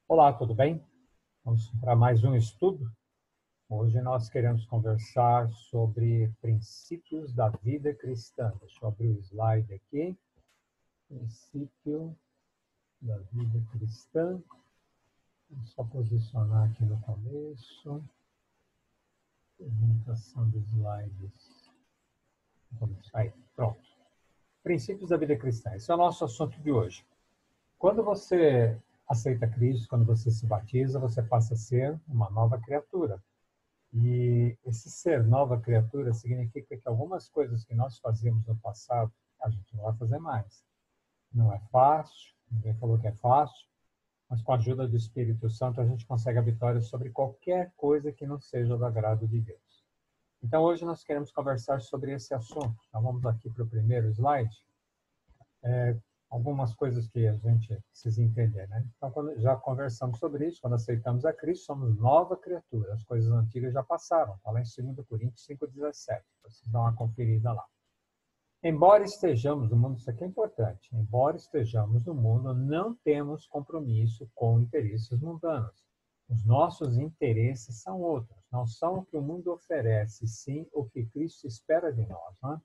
Olá, tudo bem? Vamos para mais um estudo. Hoje nós queremos conversar sobre princípios da vida cristã. Deixa eu abrir o slide aqui. Princípio da vida cristã. Vou só posicionar aqui no começo. Apresentação dos slides. Aí, pronto. Princípios da vida cristã. Esse é o nosso assunto de hoje. Quando você aceita Cristo, quando você se batiza, você passa a ser uma nova criatura. E esse ser nova criatura significa que algumas coisas que nós fazíamos no passado, a gente não vai fazer mais. Não é fácil, ninguém falou que é fácil, mas com a ajuda do Espírito Santo a gente consegue a vitória sobre qualquer coisa que não seja do agrado de Deus. Então hoje nós queremos conversar sobre esse assunto. Então vamos aqui para o primeiro slide. Algumas coisas que a gente precisa entender, né? Então, quando já conversamos sobre isso, quando aceitamos a Cristo, somos nova criatura. As coisas antigas já passaram. Está lá em 2 Coríntios 5,17. Vocês dão uma conferida lá. Embora estejamos no mundo, isso aqui é importante, embora estejamos no mundo, não temos compromisso com interesses mundanos. Os nossos interesses são outros, não são o que o mundo oferece, sim o que Cristo espera de nós, não é?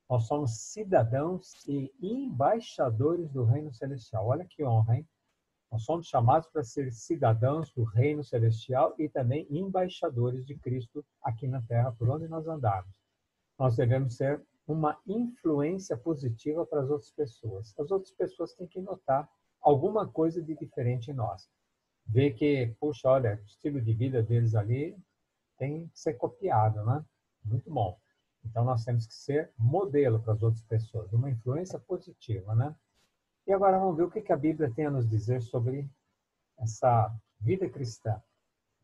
Nós somos cidadãos e embaixadores do reino celestial. Olha que honra, hein? Nós somos chamados para ser cidadãos do reino celestial e também embaixadores de Cristo aqui na terra, por onde nós andarmos. Nós devemos ser uma influência positiva para as outras pessoas. As outras pessoas têm que notar alguma coisa de diferente em nós. Ver que, puxa, olha, o estilo de vida deles ali tem que ser copiado, né? Muito bom. Então, nós temos que ser modelo para as outras pessoas, uma influência positiva, né? E agora vamos ver o que a Bíblia tem a nos dizer sobre essa vida cristã,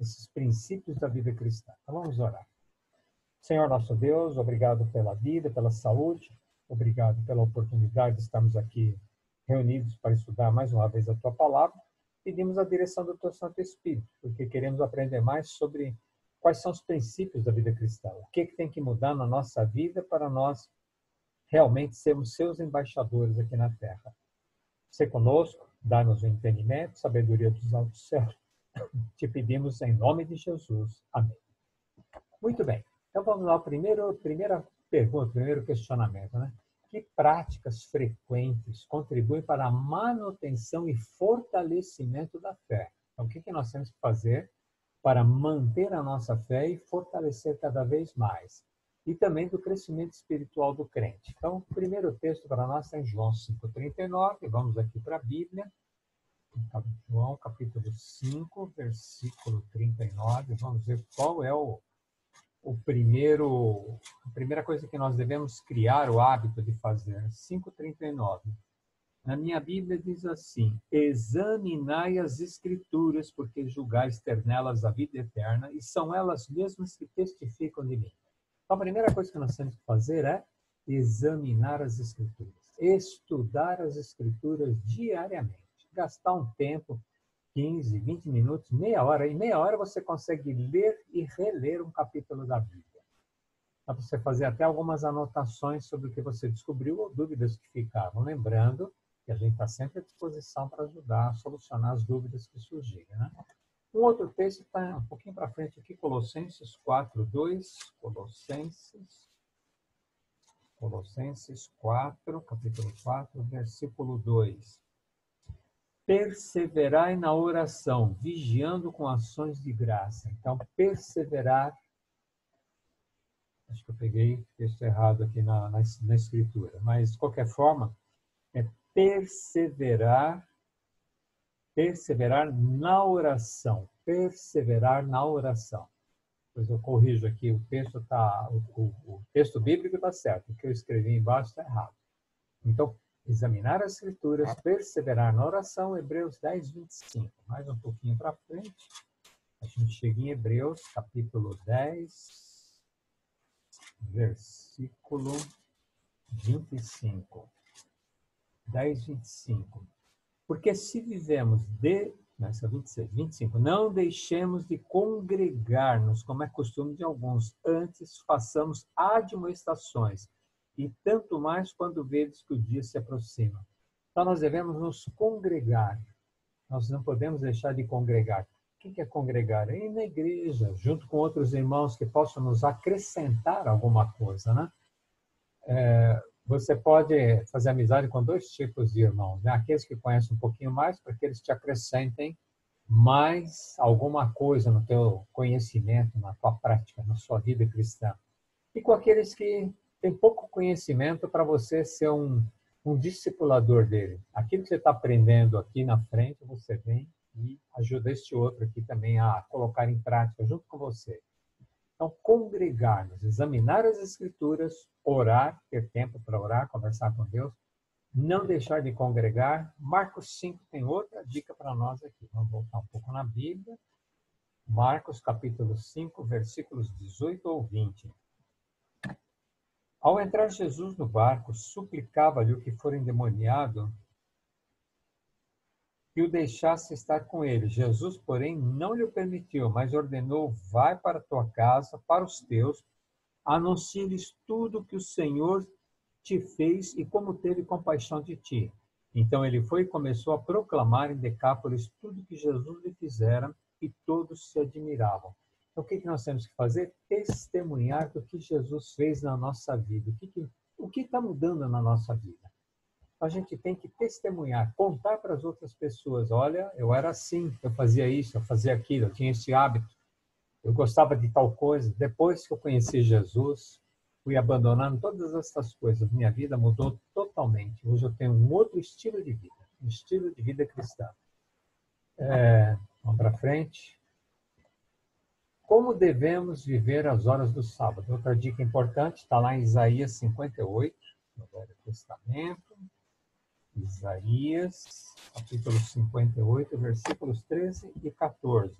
esses princípios da vida cristã. Então, vamos orar. Senhor nosso Deus, obrigado pela vida, pela saúde, obrigado pela oportunidade de estarmos aqui reunidos para estudar mais uma vez a Tua Palavra. Pedimos a direção do Teu Santo Espírito, porque queremos aprender mais sobre quais são os princípios da vida cristã, o que tem que mudar na nossa vida para nós realmente sermos seus embaixadores aqui na Terra. Se conosco, dá-nos o entendimento, sabedoria dos altos céus. Te pedimos em nome de Jesus. Amém. Muito bem. Então vamos lá, primeira pergunta, primeiro questionamento, né? Que práticas frequentes contribuem para a manutenção e fortalecimento da fé? Então, o que nós temos que fazer para manter a nossa fé e fortalecer cada vez mais? E também do crescimento espiritual do crente. Então, o primeiro texto para nós está em João 5,39. Vamos aqui para a Bíblia. João, capítulo 5, versículo 39. Vamos ver qual é a primeira coisa que nós devemos criar o hábito de fazer. 5,39. Na minha Bíblia diz assim: examinai as Escrituras, porque julgais ter nelas a vida eterna, e são elas mesmas que testificam de mim. Então, a primeira coisa que nós temos que fazer é examinar as Escrituras, estudar as Escrituras diariamente, gastar um tempo, 15, 20 minutos, meia hora. Em meia hora você consegue ler e reler um capítulo da Bíblia. Dá para você fazer até algumas anotações sobre o que você descobriu ou dúvidas que ficavam. Lembrando que a gente está sempre à disposição para ajudar a solucionar as dúvidas que surgirem, né? Um outro texto está um pouquinho para frente aqui, Colossenses 4:2. Colossenses 4, capítulo 4, versículo 2. Perseverai na oração, vigiando com ações de graça. Então, perseverar. Acho que eu peguei o texto errado aqui na escritura. Mas, de qualquer forma, é perseverar na oração. Perseverar na oração. Pois eu corrijo aqui, o texto bíblico está certo, o que eu escrevi embaixo está errado. Então, examinar as Escrituras, perseverar na oração, Hebreus 10, 25. Mais um pouquinho para frente, a gente chega em Hebreus, capítulo 10, versículo 25. 10, 25. Porque se vivemos nessa 26, 25, não deixemos de congregar-nos, como é costume de alguns, antes façamos admoestações, e tanto mais quando vedes que o dia se aproxima. Então, nós devemos nos congregar. Nós não podemos deixar de congregar. O que é congregar? É ir na igreja, junto com outros irmãos que possam nos acrescentar alguma coisa, né? Você pode fazer amizade com dois tipos de irmãos, né? Aqueles que conhecem um pouquinho mais, para que eles te acrescentem mais alguma coisa no teu conhecimento, na tua prática, na sua vida cristã. E com aqueles que têm pouco conhecimento, para você ser um discipulador dele. Aquilo que você está aprendendo aqui na frente, você vem e ajuda este outro aqui também a colocar em prática junto com você. Então, congregar-nos, examinar as Escrituras, orar, ter tempo para orar, conversar com Deus, não deixar de congregar. Marcos 5 tem outra dica para nós aqui. Vamos voltar um pouco na Bíblia. Marcos, capítulo 5, versículos 18 ou 20. Ao entrar Jesus no barco, suplicava-lhe o que for endemoniado que o deixasse estar com ele. Jesus, porém, não lhe permitiu, mas ordenou: vai para a tua casa, para os teus, anuncie-lhes tudo que o Senhor te fez e como teve compaixão de ti. Então ele foi e começou a proclamar em Decápolis tudo que Jesus lhe fizera, e todos se admiravam. Então, o que nós temos que fazer? Testemunhar do que Jesus fez na nossa vida. O que está mudando na nossa vida? A gente tem que testemunhar, contar para as outras pessoas: olha, eu era assim, eu fazia isso, eu fazia aquilo, eu tinha esse hábito, eu gostava de tal coisa. Depois que eu conheci Jesus, fui abandonando todas essas coisas. Minha vida mudou totalmente. Hoje eu tenho um outro estilo de vida, um estilo de vida cristã. Vamos para frente. Como devemos viver as horas do sábado? Outra dica importante está lá em Isaías 58, no Velho Testamento. Isaías, capítulo 58, versículos 13 e 14.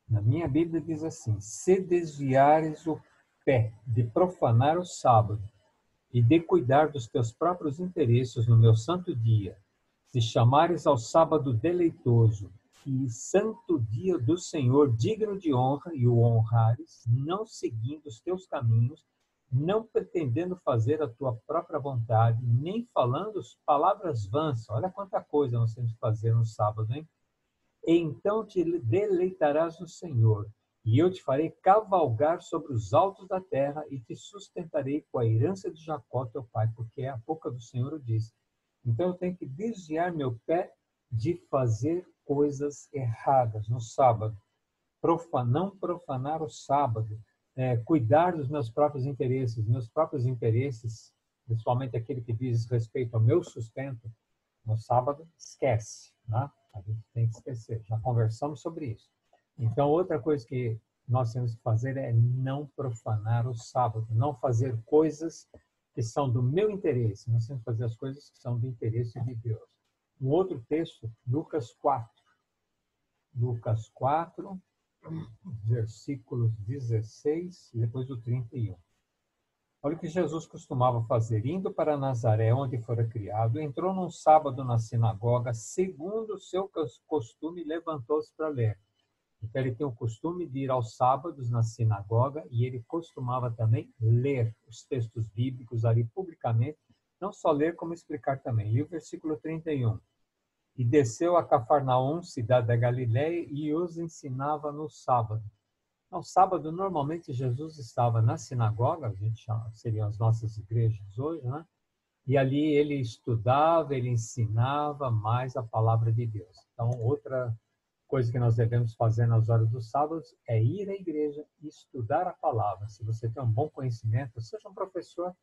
Na minha Bíblia diz assim: se desviares o pé de profanar o sábado e de cuidar dos teus próprios interesses no meu santo dia, se chamares ao sábado deleitoso e santo dia do Senhor digno de honra e o honrares, não seguindo os teus caminhos, não pretendendo fazer a tua própria vontade, nem falando palavras vãs. Olha quanta coisa nós temos que fazer no sábado, hein? Então te deleitarás no Senhor, e eu te farei cavalgar sobre os altos da terra, e te sustentarei com a herança de Jacó, teu pai, porque a boca do Senhor o diz. Então eu tenho que desviar meu pé de fazer coisas erradas no sábado. Não profanar o sábado. Cuidar dos meus próprios interesses, principalmente aquele que diz respeito ao meu sustento, no sábado, esquece, né? A gente tem que esquecer. Já conversamos sobre isso. Então, outra coisa que nós temos que fazer é não profanar o sábado, não fazer coisas que são do meu interesse. Nós temos que fazer as coisas que são do interesse de Deus. Um outro texto, Lucas 4. Lucas 4, versículos 16 e depois do 31. Olha o que Jesus costumava fazer. Indo para Nazaré, onde fora criado, entrou num sábado na sinagoga, segundo o seu costume, levantou-se para ler. Então ele tem o costume de ir aos sábados na sinagoga e ele costumava também ler os textos bíblicos ali publicamente, não só ler, como explicar também. E o versículo 31. E desceu a Cafarnaum, cidade da Galileia, e os ensinava no sábado. No sábado, normalmente, Jesus estava na sinagoga, a gente chama, seriam as nossas igrejas hoje, né? E ali ele estudava, ele ensinava mais a palavra de Deus. Então, outra coisa que nós devemos fazer nas horas dos sábados é ir à igreja e estudar a palavra. Se você tem um bom conhecimento, seja um professor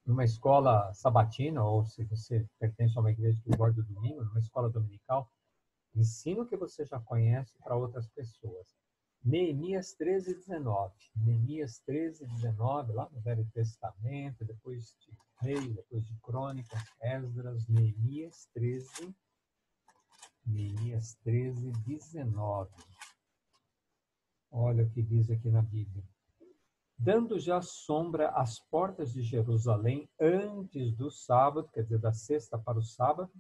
numa escola sabatina, ou se você pertence a uma igreja que guarda o domingo, numa escola dominical, ensina o que você já conhece para outras pessoas. Neemias 13, 19. Neemias 13, 19, lá no Velho Testamento, depois de Rei, depois de Crônicas, Esdras, Neemias 13, 19. Olha o que diz aqui na Bíblia. Dando já sombra às portas de Jerusalém antes do sábado, quer dizer, da sexta para o sábado,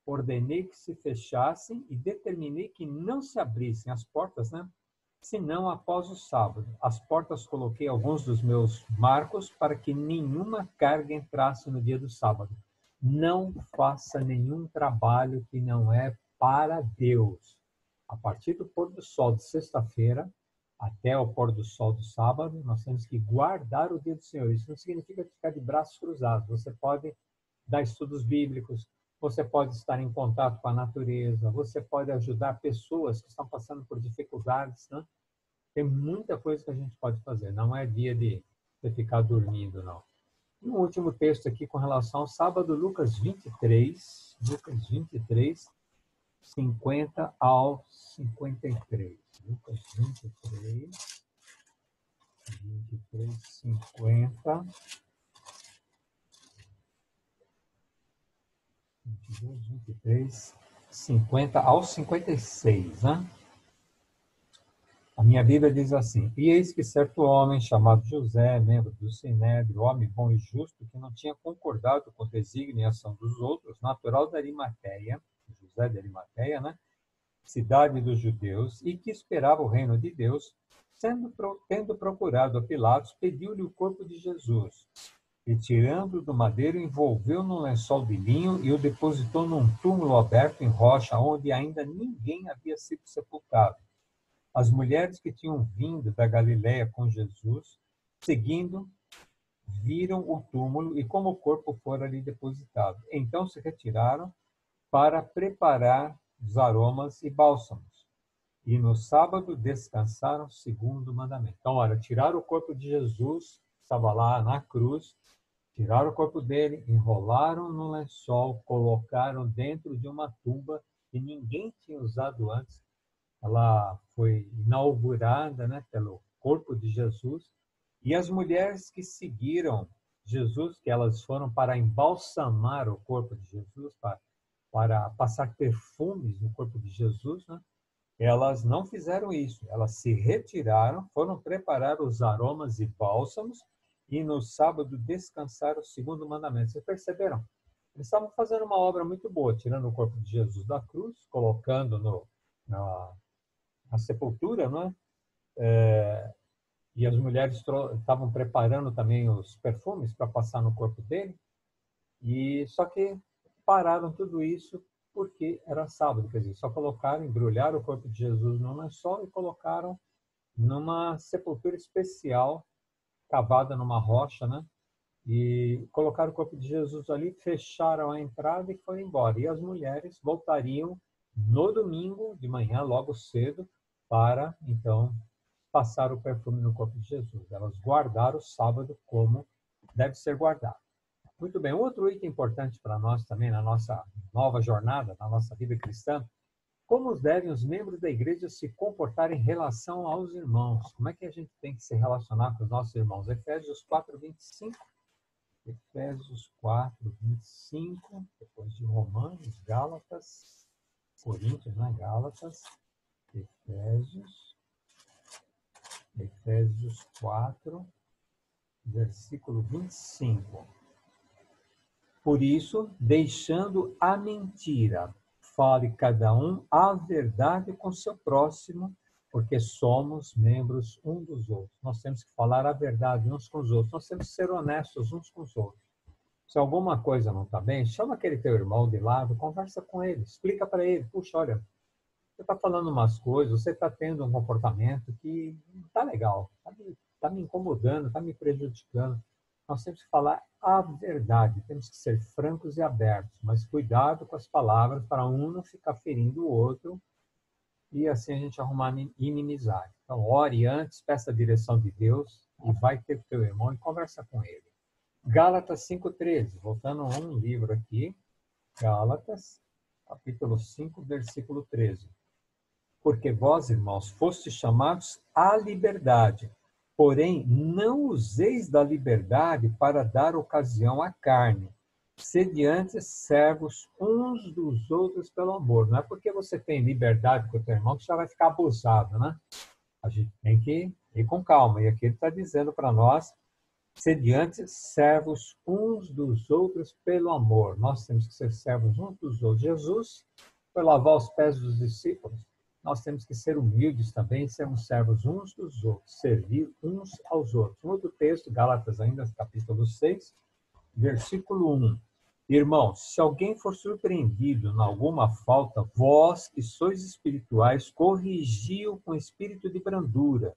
ordenei que se fechassem e determinei que não se abrissem as portas, né? Senão após o sábado. As portas coloquei alguns dos meus marcos para que nenhuma carga entrasse no dia do sábado. Não faça nenhum trabalho que não é para Deus. A partir do pôr do sol de sexta-feira até o pôr do sol do sábado, nós temos que guardar o dia do Senhor. Isso não significa ficar de braços cruzados. Você pode dar estudos bíblicos, você pode estar em contato com a natureza, você pode ajudar pessoas que estão passando por dificuldades, né? Tem muita coisa que a gente pode fazer. Não é dia de ficar dormindo, não. E um último texto aqui com relação ao sábado, Lucas 23, 50 ao 53. Lucas 23, 50. 22, 23, 50 ao 56, né? A minha Bíblia diz assim: E eis que certo homem, chamado José, membro do Sinédrio, homem bom e justo, que não tinha concordado com a designação dos outros, natural da Arimateia, José de Arimateia, né? Cidade dos judeus, e que esperava o reino de Deus, tendo procurado a Pilatos, pediu-lhe o corpo de Jesus. E, tirando do madeiro, envolveu num lençol de linho e o depositou num túmulo aberto em rocha, onde ainda ninguém havia sido sepultado. As mulheres que tinham vindo da Galiléia com Jesus, seguindo, viram o túmulo e como o corpo fora ali depositado. Então se retiraram para preparar os aromas e bálsamos. E no sábado descansaram segundo o mandamento. Então, olha, tiraram o corpo de Jesus, estava lá na cruz, tiraram o corpo dele, enrolaram no lençol, colocaram dentro de uma tumba que ninguém tinha usado antes. Ela foi inaugurada, né, pelo corpo de Jesus. E as mulheres que seguiram Jesus, que elas foram para embalsamar o corpo de Jesus, para passar perfumes no corpo de Jesus, né? Elas não fizeram isso. Elas se retiraram, foram preparar os aromas e bálsamos e no sábado descansaram segundo o mandamento. Vocês perceberam? Eles estavam fazendo uma obra muito boa, tirando o corpo de Jesus da cruz, colocando na sepultura, não é? E as mulheres estavam preparando também os perfumes para passar no corpo dele. E só que pararam tudo isso porque era sábado, quer dizer, só colocaram, embrulharam o corpo de Jesus num lençol e colocaram numa sepultura especial, cavada numa rocha, né? E colocaram o corpo de Jesus ali, fecharam a entrada e foram embora. E as mulheres voltariam no domingo de manhã, logo cedo, para, então, passar o perfume no corpo de Jesus. Elas guardaram o sábado como deve ser guardado. Muito bem, outro item importante para nós também, na nossa nova jornada, na nossa vida cristã, como devem os membros da igreja se comportar em relação aos irmãos? Como é que a gente tem que se relacionar com os nossos irmãos? Efésios 4, 25. Efésios 4, 25, depois de Romanos, Gálatas, Coríntios, né? Gálatas, Efésios 4, versículo 25. Por isso, deixando a mentira, fale cada um a verdade com seu próximo, porque somos membros um dos outros. Nós temos que falar a verdade uns com os outros. Nós temos que ser honestos uns com os outros. Se alguma coisa não está bem, chama aquele teu irmão de lado, conversa com ele, explica para ele. Puxa, olha, você está falando umas coisas, você está tendo um comportamento que não está legal, está me incomodando, está me prejudicando. Nós temos que falar a verdade, temos que ser francos e abertos, mas cuidado com as palavras para um não ficar ferindo o outro e assim a gente arrumar inimizade. Então, ore antes, peça a direção de Deus e vai ter o teu irmão e conversa com ele. Gálatas 5,13, voltando a um livro aqui, Gálatas, capítulo 5, versículo 13. Porque vós, irmãos, fostes chamados à liberdade, porém não useis da liberdade para dar ocasião à carne. Sede antes servos uns dos outros pelo amor. Não é porque você tem liberdade com o teu irmão que já vai ficar abusado, né? A gente tem que ir com calma. E aqui ele está dizendo para nós, sede antes servos uns dos outros pelo amor. Nós temos que ser servos uns dos outros. Jesus foi lavar os pés dos discípulos. Nós temos que ser humildes também, sermos servos uns dos outros, servir uns aos outros. Um outro texto, Gálatas ainda, capítulo 6, versículo 1. Irmãos, se alguém for surpreendido em alguma falta, vós que sois espirituais, corrigi-o com espírito de brandura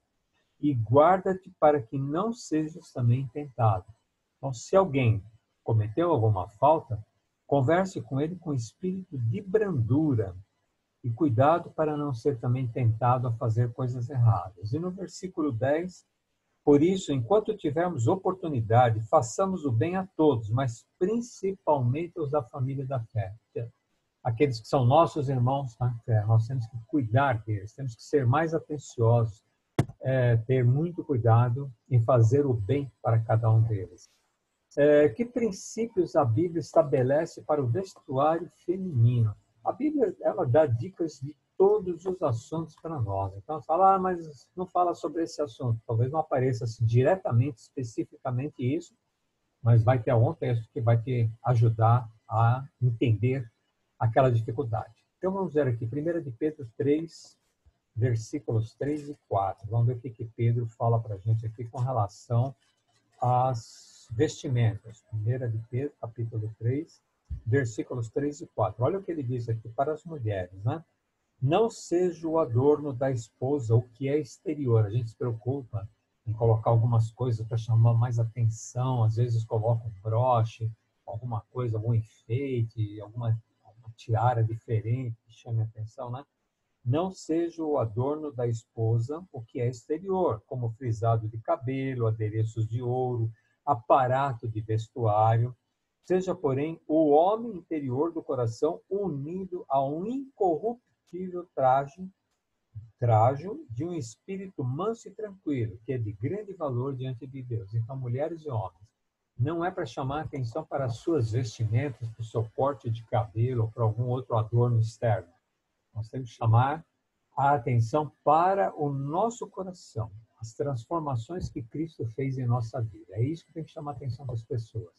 e guarda-te para que não sejas também tentado. Então, se alguém cometeu alguma falta, converse com ele com espírito de brandura e cuidado para não ser também tentado a fazer coisas erradas. E no versículo 10, por isso, enquanto tivermos oportunidade, façamos o bem a todos, mas principalmente aos da família da fé. Aqueles que são nossos irmãos na fé, nós temos que cuidar deles, temos que ser mais atenciosos, ter muito cuidado em fazer o bem para cada um deles. Que princípios a Bíblia estabelece para o vestuário feminino? A Bíblia, ela dá dicas de todos os assuntos para nós. Então, fala, mas não fala sobre esse assunto. Talvez não apareça assim, diretamente, especificamente isso, mas vai ter algum texto que vai te ajudar a entender aquela dificuldade. Então, vamos ver aqui, 1 de Pedro 3, versículos 3 e 4. Vamos ver o que Pedro fala para a gente aqui com relação às vestimentas. 1 de Pedro, capítulo 3, versículos 3 e 4. Olha o que ele diz aqui para as mulheres, né? Não seja o adorno da esposa o que é exterior. A gente se preocupa em colocar algumas coisas para chamar mais atenção. Às vezes coloca um broche, alguma coisa, algum enfeite, alguma tiara diferente que chame a atenção, né? Não seja o adorno da esposa o que é exterior, como frisado de cabelo, adereços de ouro, aparato de vestuário. Seja, porém, o homem interior do coração unido a um incorruptível trajo de um espírito manso e tranquilo, que é de grande valor diante de Deus. Então, mulheres e homens, não é para chamar atenção para as suas vestimentas, para o seu corte de cabelo ou para algum outro adorno externo. Nós temos que chamar a atenção para o nosso coração, as transformações que Cristo fez em nossa vida. É isso que tem que chamar a atenção das pessoas.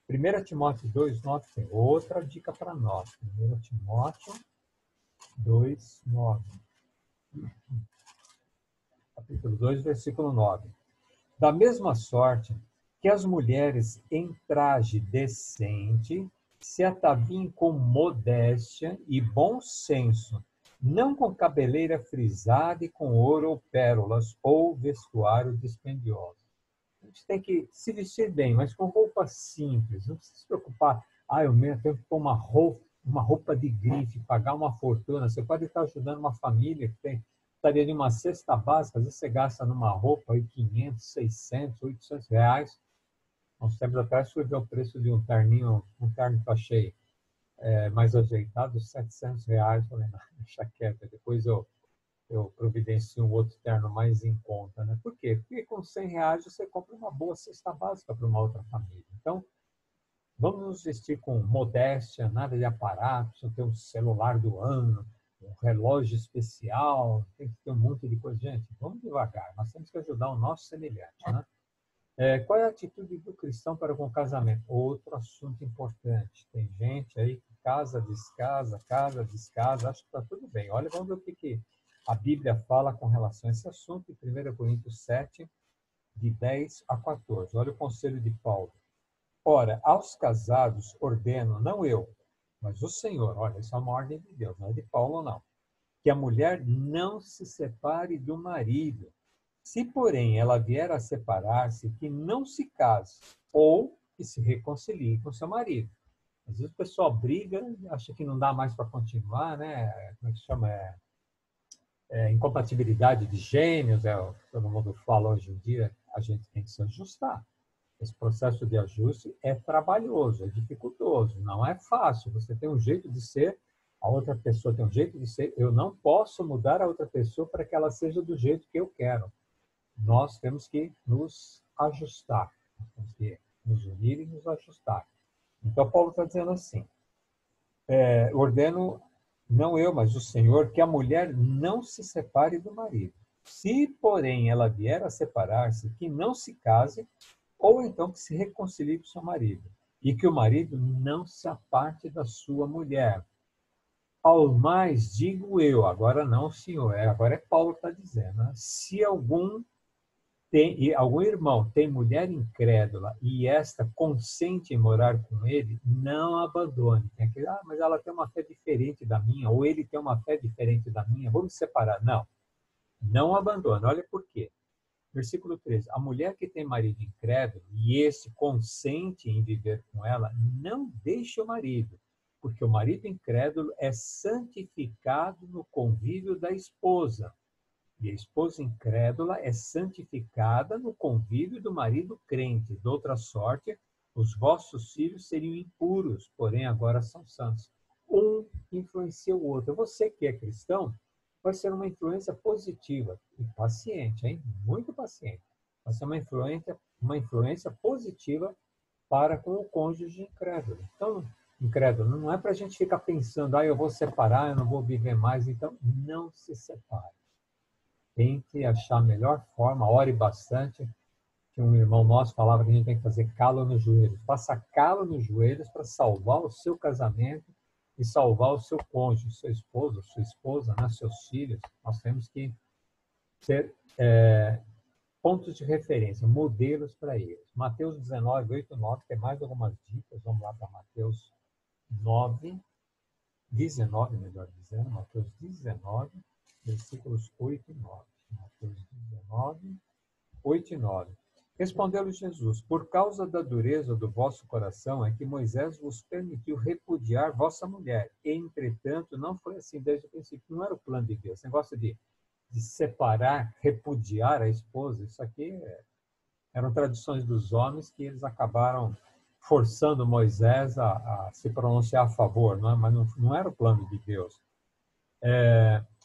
1 Timóteo 2,9 tem outra dica para nós. 1 Timóteo 2,9. Capítulo 2, versículo 9. Da mesma sorte que as mulheres em traje decente se ataviem com modéstia e bom senso, não com cabeleira frisada e com ouro ou pérolas ou vestuário dispendioso. A gente tem que se vestir bem, mas com roupa simples. Não precisa se preocupar. Eu tenho que pôr uma roupa de grife, pagar uma fortuna. Você pode estar ajudando uma família que estaria de uma cesta básica. Às vezes você gasta numa roupa aí 500, 600, 800 reais. Uns tempos atrás fui ver o preço de um terno que eu achei mais ajeitado, 700 reais. Falei, não, deixa quieto. Depois eu providencio um outro terno mais em conta, né? Por quê? Porque com 100 reais você compra uma boa cesta básica para uma outra família. Então, vamos nos vestir com modéstia, nada de aparato, precisa ter um celular do ano, um relógio especial, tem que ter um monte de coisa. Gente, vamos devagar, nós temos que ajudar o nosso semelhante, né? Qual é a atitude do cristão para com o casamento? Outro assunto importante. Tem gente aí que casa, descasa, acha que está tudo bem. Olha, vamos ver o que a Bíblia fala com relação a esse assunto, em 1 Coríntios 7, de 10 a 14. Olha o conselho de Paulo. Ora, aos casados ordeno, não eu, mas o Senhor, olha, isso é uma ordem de Deus, não é de Paulo, não, que a mulher não se separe do marido. Se, porém, ela vier a separar-se, que não se case, ou que se reconcilie com seu marido. Às vezes o pessoal briga, acha que não dá mais para continuar, né? Como é que chama? Incompatibilidade de gênios, o que todo mundo fala hoje em dia. A gente tem que se ajustar. Esse processo de ajuste é trabalhoso, é dificultoso, não é fácil. Você tem um jeito de ser, a outra pessoa tem um jeito de ser. Eu não posso mudar a outra pessoa para que ela seja do jeito que eu quero. Nós temos que nos ajustar, nós temos que nos unir e nos ajustar. Então, Paulo está dizendo assim, ordeno, não eu, mas o Senhor, que a mulher não se separe do marido. Se, porém, ela vier a separar-se, que não se case, ou então que se reconcilie com seu marido, e que o marido não se aparte da sua mulher. Ao mais, digo eu, agora não, Senhor, agora é Paulo que está dizendo, né? Se algum e algum irmão tem mulher incrédula e esta consente em morar com ele, não abandone. Tem aquele, mas ela tem uma fé diferente da minha, ou ele tem uma fé diferente da minha, vamos separar. Não, não abandone. Olha por quê. Versículo 13. A mulher que tem marido incrédulo e este consente em viver com ela, não deixe o marido, porque o marido incrédulo é santificado no convívio da esposa. E a esposa incrédula é santificada no convívio do marido crente. De outra sorte, os vossos filhos seriam impuros, porém agora são santos. Um influencia o outro. Você que é cristão, vai ser uma influência positiva e paciente, hein? Muito paciente. Vai ser uma influência positiva para com o cônjuge incrédulo. Então, incrédulo, não é para a gente ficar pensando, eu vou separar, eu não vou viver mais. Então, não se separe. Tente achar a melhor forma, ore bastante. Que um irmão nosso falava que a gente tem que fazer calo nos joelhos. Faça calo nos joelhos para salvar o seu casamento e salvar o seu cônjuge, seu esposo, sua esposa, né? Seus filhos. Nós temos que ser pontos de referência, modelos para eles. Mateus 19, 8 e 9, tem mais algumas dicas. Vamos lá para Mateus 19, melhor dizendo, Mateus 19, versículos 8 e 9. Mateus 19, 8 e 9. Respondeu-lhe Jesus: por causa da dureza do vosso coração é que Moisés vos permitiu repudiar vossa mulher. Entretanto, não foi assim desde o princípio. Não era o plano de Deus. Esse negócio de separar, repudiar a esposa, isso aqui eram tradições dos homens que eles acabaram forçando Moisés a se pronunciar a favor, não é? Mas não era o plano de Deus.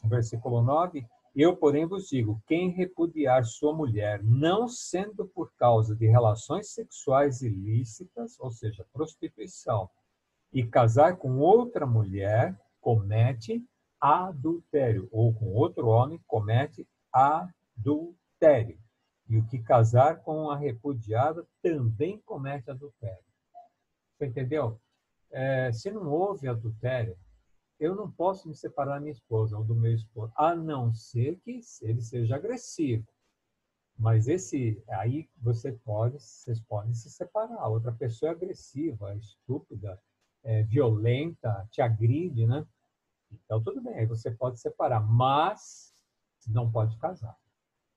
Versículo 9. Eu, porém, vos digo, quem repudiar sua mulher, não sendo por causa de relações sexuais ilícitas, ou seja, prostituição, e casar com outra mulher, comete adultério, ou com outro homem, comete adultério. E o que casar com a repudiada também comete adultério. Você entendeu? Se não houve adultério, eu não posso me separar da minha esposa ou do meu esposo, a não ser que ele seja agressivo. Mas aí vocês podem se separar. A outra pessoa é agressiva, é estúpida, é violenta, te agride, né? Então, tudo bem, aí você pode separar, mas não pode casar.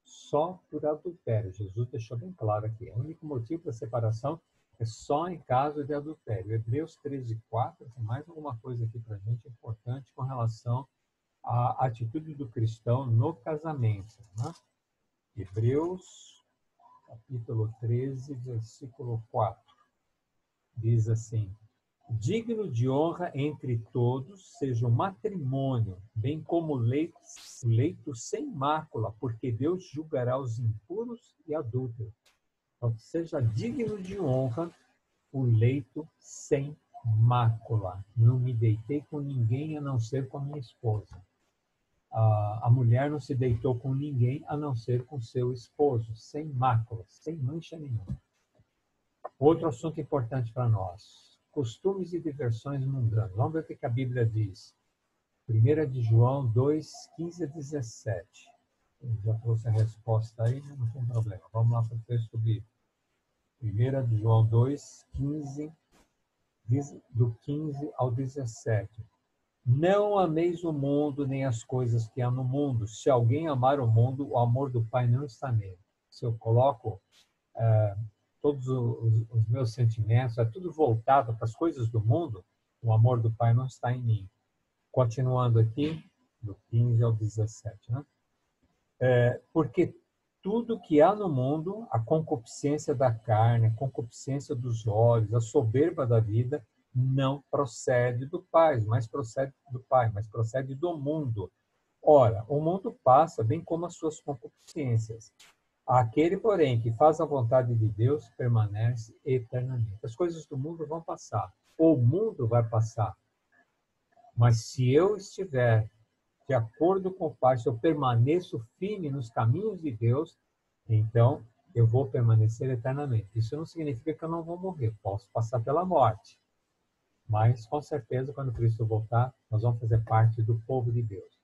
Só por adultério. Jesus deixou bem claro aqui. O único motivo para separação é só em caso de adultério. Hebreus 13:4, tem mais alguma coisa aqui para a gente importante com relação à atitude do cristão no casamento. Né? Hebreus, capítulo 13, versículo 4. Diz assim: digno de honra entre todos seja o matrimônio, bem como o leito sem mácula, porque Deus julgará os impuros e adúlteros. Então, seja digno de honra o leito sem mácula. Não me deitei com ninguém a não ser com a minha esposa. A mulher não se deitou com ninguém a não ser com seu esposo, sem mácula, sem mancha nenhuma. Outro assunto importante para nós: costumes e diversões mundanas. Vamos ver o que a Bíblia diz. 1 de João 2, 15 a 17. Eu já trouxe a resposta aí, não tem problema. Vamos lá para o texto bíblico. 1 de João 2, 15, do 15 ao 17. Não ameis o mundo nem as coisas que há no mundo. Se alguém amar o mundo, o amor do Pai não está nele. Se eu coloco todos os meus sentimentos, é tudo voltado para as coisas do mundo, o amor do Pai não está em mim. Continuando aqui, do 15 ao 17. Né? Porque tudo que há no mundo, a concupiscência da carne, a concupiscência dos olhos, a soberba da vida, não procede do Pai, mas procede do mundo. Ora, o mundo passa, bem como as suas concupiscências. Aquele, porém, que faz a vontade de Deus permanece eternamente. As coisas do mundo vão passar. O mundo vai passar. Mas se eu estiver de acordo com o Pai, se eu permaneço firme nos caminhos de Deus, então eu vou permanecer eternamente. Isso não significa que eu não vou morrer. Posso passar pela morte. Mas, com certeza, quando Cristo voltar, nós vamos fazer parte do povo de Deus.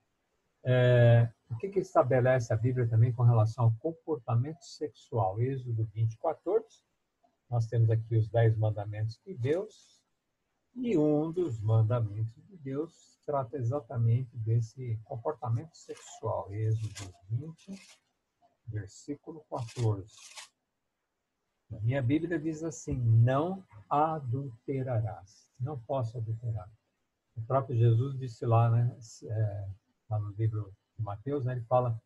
O que estabelece a Bíblia também com relação ao comportamento sexual? Êxodo 20:14. Nós temos aqui os 10 mandamentos de Deus, e um dos mandamentos de Deus trata exatamente desse comportamento sexual. Êxodo 20, versículo 14. Na minha Bíblia diz assim: não adulterarás. Não posso adulterar. O próprio Jesus disse lá, né, lá no livro de Mateus, né, ele fala: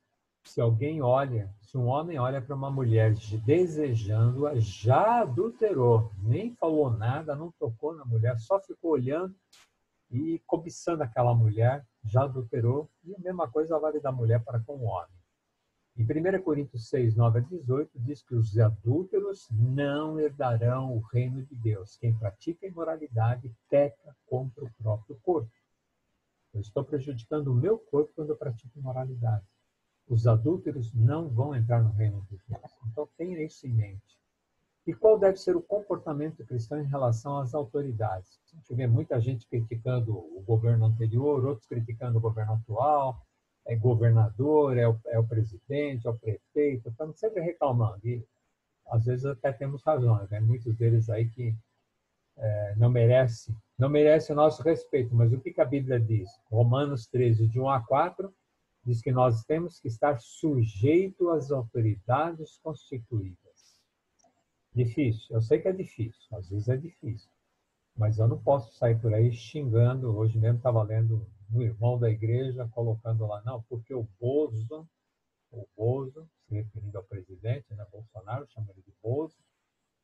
se um homem olha para uma mulher desejando-a, já adulterou, nem falou nada, não tocou na mulher, só ficou olhando e cobiçando aquela mulher, já adulterou, e a mesma coisa vale da mulher para com o homem. Em 1 Coríntios 6, 9-18, diz que os adúlteros não herdarão o reino de Deus. Quem pratica imoralidade peca contra o próprio corpo. Eu estou prejudicando o meu corpo quando eu pratico imoralidade. Os adúlteros não vão entrar no reino de Deus. Então tenha isso em mente. E qual deve ser o comportamento cristão em relação às autoridades? A gente vê muita gente criticando o governo anterior, outros criticando o governo atual, é governador, é o presidente, é o prefeito, estamos sempre reclamando. E às vezes até temos razão, né? Muitos deles aí que não merece o nosso respeito. Mas o que a Bíblia diz? Romanos 13, de 1-4, diz que nós temos que estar sujeitos às autoridades constituídas. Difícil, eu sei que é difícil, às vezes é difícil, mas eu não posso sair por aí xingando. Hoje mesmo estava lendo um irmão da igreja colocando lá, não, porque o Bozo, se referindo ao presidente, né, Bolsonaro, chama ele de Bozo,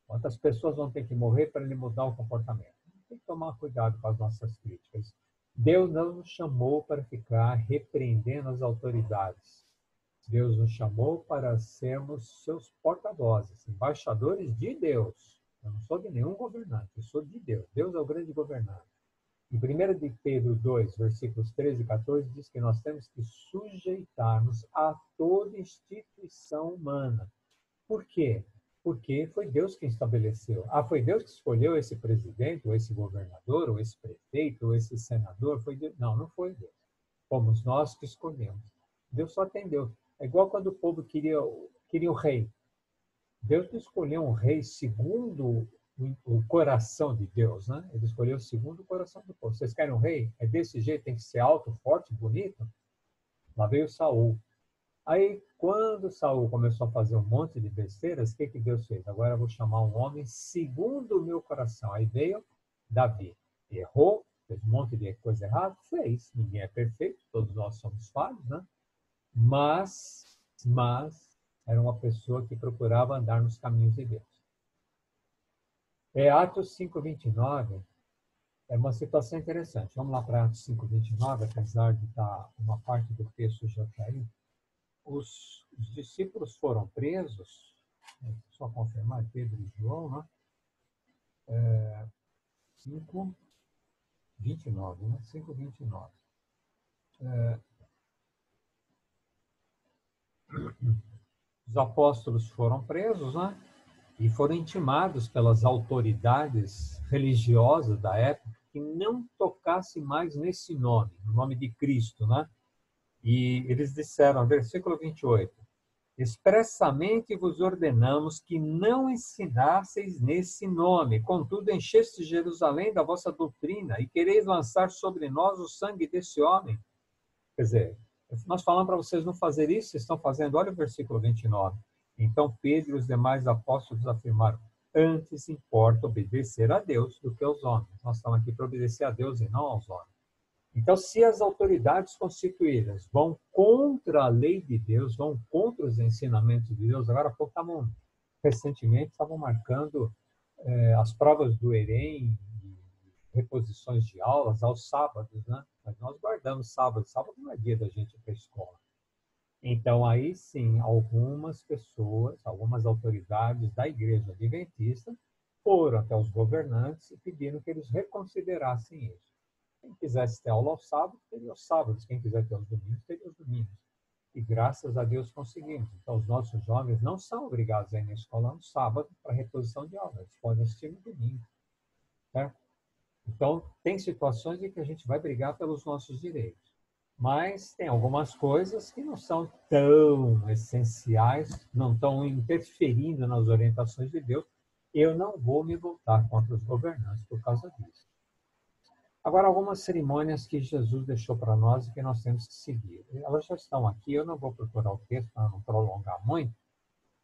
quantas pessoas vão ter que morrer para ele mudar o comportamento? Tem que tomar cuidado com as nossas críticas. Deus não nos chamou para ficar repreendendo as autoridades. Deus nos chamou para sermos seus porta-vozes, embaixadores de Deus. Eu não sou de nenhum governante, eu sou de Deus. Deus é o grande governante. Em 1 de Pedro 2, versículos 13 e 14, diz que nós temos que sujeitar-nos a toda instituição humana. Por quê? Porque foi Deus quem estabeleceu. Foi Deus que escolheu esse presidente, ou esse governador, ou esse prefeito, ou esse senador? Foi Deus? Não, não foi Deus. Fomos nós que escolhemos. Deus só atendeu. É igual quando o povo queria o rei. Deus não escolheu um rei segundo o coração de Deus, né? Ele escolheu segundo o coração do povo. Vocês querem um rei? É desse jeito, tem que ser alto, forte, bonito? Lá veio Saul. Aí, quando Saul começou a fazer um monte de besteiras, o que Deus fez? Agora eu vou chamar um homem segundo o meu coração. Aí veio Davi. Errou, fez um monte de coisa errada? Fez. Ninguém é perfeito, todos nós somos falhos, né? Mas era uma pessoa que procurava andar nos caminhos de Deus. Atos 5:29 é uma situação interessante. Vamos lá para Atos 5:29, apesar de estar uma parte do texto já caiu. Os discípulos foram presos, só confirmar, Pedro e João, né? 5:29, né? 5:29. Os apóstolos foram presos, né? E foram intimados pelas autoridades religiosas da época que não tocasse mais nesse nome, no nome de Cristo, né? E eles disseram, versículo 28, expressamente vos ordenamos que não ensinasseis nesse nome, contudo encheste Jerusalém da vossa doutrina e quereis lançar sobre nós o sangue desse homem. Quer dizer, nós falamos para vocês não fazer isso, vocês estão fazendo. Olha o versículo 29. Então Pedro e os demais apóstolos afirmaram, antes importa obedecer a Deus do que aos homens. Nós estamos aqui para obedecer a Deus e não aos homens. Então, se as autoridades constituídas vão contra a lei de Deus, vão contra os ensinamentos de Deus, agora há pouco recentemente estavam marcando as provas do Enem, reposições de aulas aos sábados, né? Mas nós guardamos sábado. Sábado não é dia da gente ir para a escola. Então, aí sim, algumas pessoas, algumas autoridades da Igreja Adventista foram até os governantes e pediram que eles reconsiderassem isso. Quem quisesse ter aula aos sábados, teria os sábados. Quem quiser ter os domingos, teria os domingos. E graças a Deus conseguimos. Então, os nossos jovens não são obrigados a ir na escola no sábado para reposição de aula. Eles podem assistir no domingo. Certo? Então, tem situações em que a gente vai brigar pelos nossos direitos. Mas tem algumas coisas que não são tão essenciais, não estão interferindo nas orientações de Deus. Eu não vou me voltar contra os governantes por causa disso. Agora, algumas cerimônias que Jesus deixou para nós e que nós temos que seguir. Elas já estão aqui, eu não vou procurar o texto para não prolongar muito,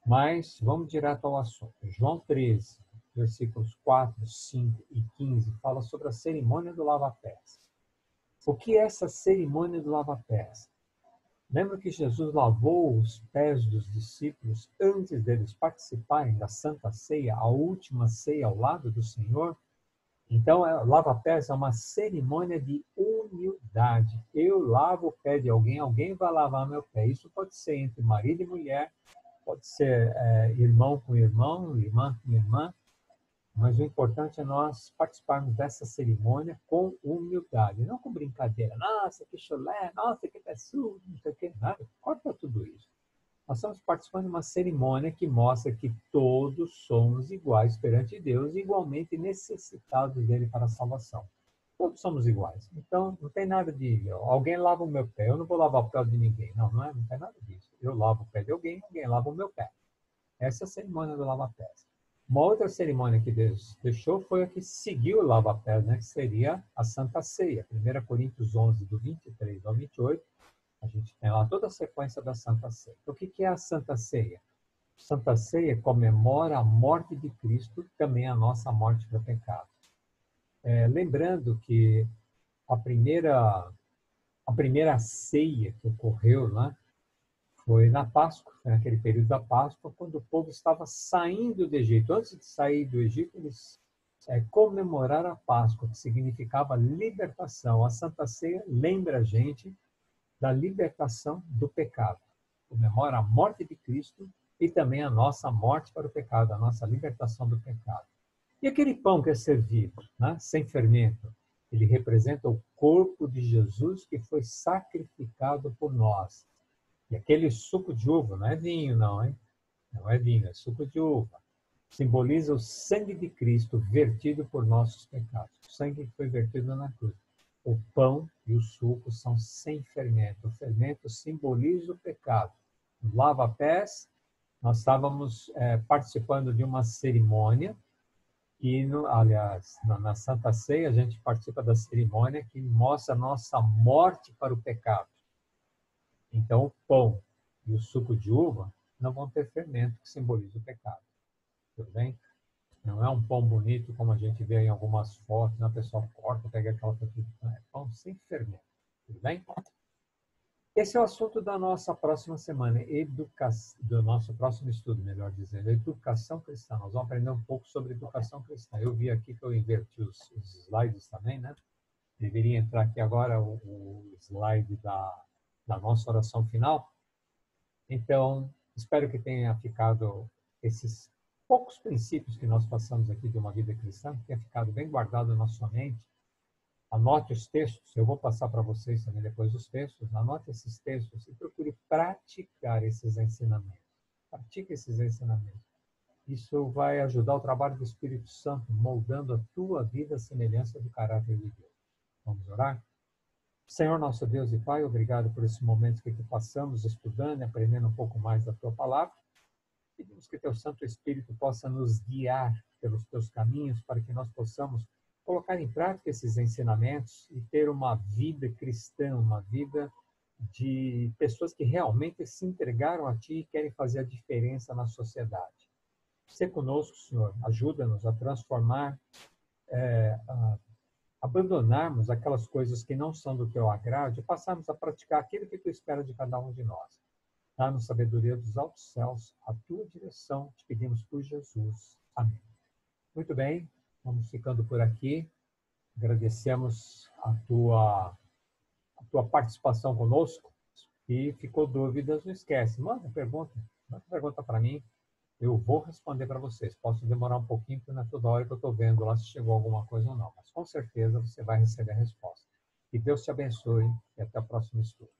mas vamos direto ao assunto. João 13, versículos 4, 5 e 15, fala sobre a cerimônia do lava-pés. O que é essa cerimônia do lava-pés? Lembra que Jesus lavou os pés dos discípulos antes deles participarem da Santa Ceia, a última ceia ao lado do Senhor? Então, lava-pés é uma cerimônia de humildade. Eu lavo o pé de alguém, alguém vai lavar meu pé. Isso pode ser entre marido e mulher, pode ser irmão com irmão, irmã com irmã, mas o importante é nós participarmos dessa cerimônia com humildade, não com brincadeira. Nossa, que chulé, nossa, que pé sujo, não sei o que, nada. Corta tudo isso. Nós estamos participando de uma cerimônia que mostra que todos somos iguais perante Deus, igualmente necessitados dele para a salvação. Todos somos iguais. Então, não tem nada de alguém lava o meu pé, eu não vou lavar o pé de ninguém. Não, não tem nada disso. Eu lavo o pé de alguém, alguém lava o meu pé. Essa é a cerimônia do lava-pés. Uma outra cerimônia que Deus deixou foi a que seguiu o lava-pés, né? Que seria a Santa Ceia. 1 Coríntios 11, do 23 ao 28, a gente tem lá toda a sequência da Santa Ceia. Então, o que é a Santa Ceia? Santa Ceia comemora a morte de Cristo, também a nossa morte para o pecado. Lembrando que a primeira ceia que ocorreu, né, foi na Páscoa, foi naquele período da Páscoa, quando o povo estava saindo do Egito. Antes de sair do Egito, eles comemoraram a Páscoa, que significava libertação. A Santa Ceia lembra a gente da libertação do pecado. Comemora a morte de Cristo e também a nossa morte para o pecado, a nossa libertação do pecado. E aquele pão que é servido, né, sem fermento, ele representa o corpo de Jesus que foi sacrificado por nós. E aquele suco de uva, não é vinho não, hein? Não é vinho, é suco de uva. Simboliza o sangue de Cristo vertido por nossos pecados. O sangue que foi vertido na cruz. O pão e o suco são sem fermento. O fermento simboliza o pecado. No lava-pés, nós estávamos participando de uma cerimônia e, aliás, na Santa Ceia, a gente participa da cerimônia que mostra a nossa morte para o pecado. Então, o pão e o suco de uva não vão ter fermento, que simboliza o pecado. Tudo bem? Não é um pão bonito, como a gente vê em algumas fotos, né? O pessoal corta, pega aquela coisa. É pão sem fermento. Tudo bem? Esse é o assunto da nossa próxima semana, do nosso próximo estudo, melhor dizendo, educação cristã. Nós vamos aprender um pouco sobre educação cristã. Eu vi aqui que eu inverti os slides também, né? Deveria entrar aqui agora o slide da nossa oração final. Então, espero que tenha ficado esses poucos princípios que nós passamos aqui de uma vida cristã, que tenha ficado bem guardado na sua mente. Anote os textos, eu vou passar para vocês também depois os textos. Anote esses textos e procure praticar esses ensinamentos. Pratique esses ensinamentos. Isso vai ajudar o trabalho do Espírito Santo, moldando a tua vida à semelhança do caráter de Deus. Vamos orar? Senhor nosso Deus e Pai, obrigado por esse momento que passamos estudando e aprendendo um pouco mais da Tua Palavra. Pedimos que Teu Santo Espírito possa nos guiar pelos Teus caminhos para que nós possamos colocar em prática esses ensinamentos e ter uma vida cristã, uma vida de pessoas que realmente se entregaram a Ti e querem fazer a diferença na sociedade. Sê conosco, Senhor, ajuda-nos a transformar, abandonarmos aquelas coisas que não são do Teu agrado e passarmos a praticar aquilo que Tu espera de cada um de nós. Dá-nos sabedoria dos altos céus, a Tua direção, te pedimos por Jesus. Amém. Muito bem, vamos ficando por aqui. Agradecemos a tua participação conosco. E ficou dúvidas, não esquece. Manda pergunta para mim. Eu vou responder para vocês. Posso demorar um pouquinho, porque não é toda hora que eu estou vendo lá se chegou alguma coisa ou não. Mas com certeza você vai receber a resposta. Que Deus te abençoe e até o próximo estudo.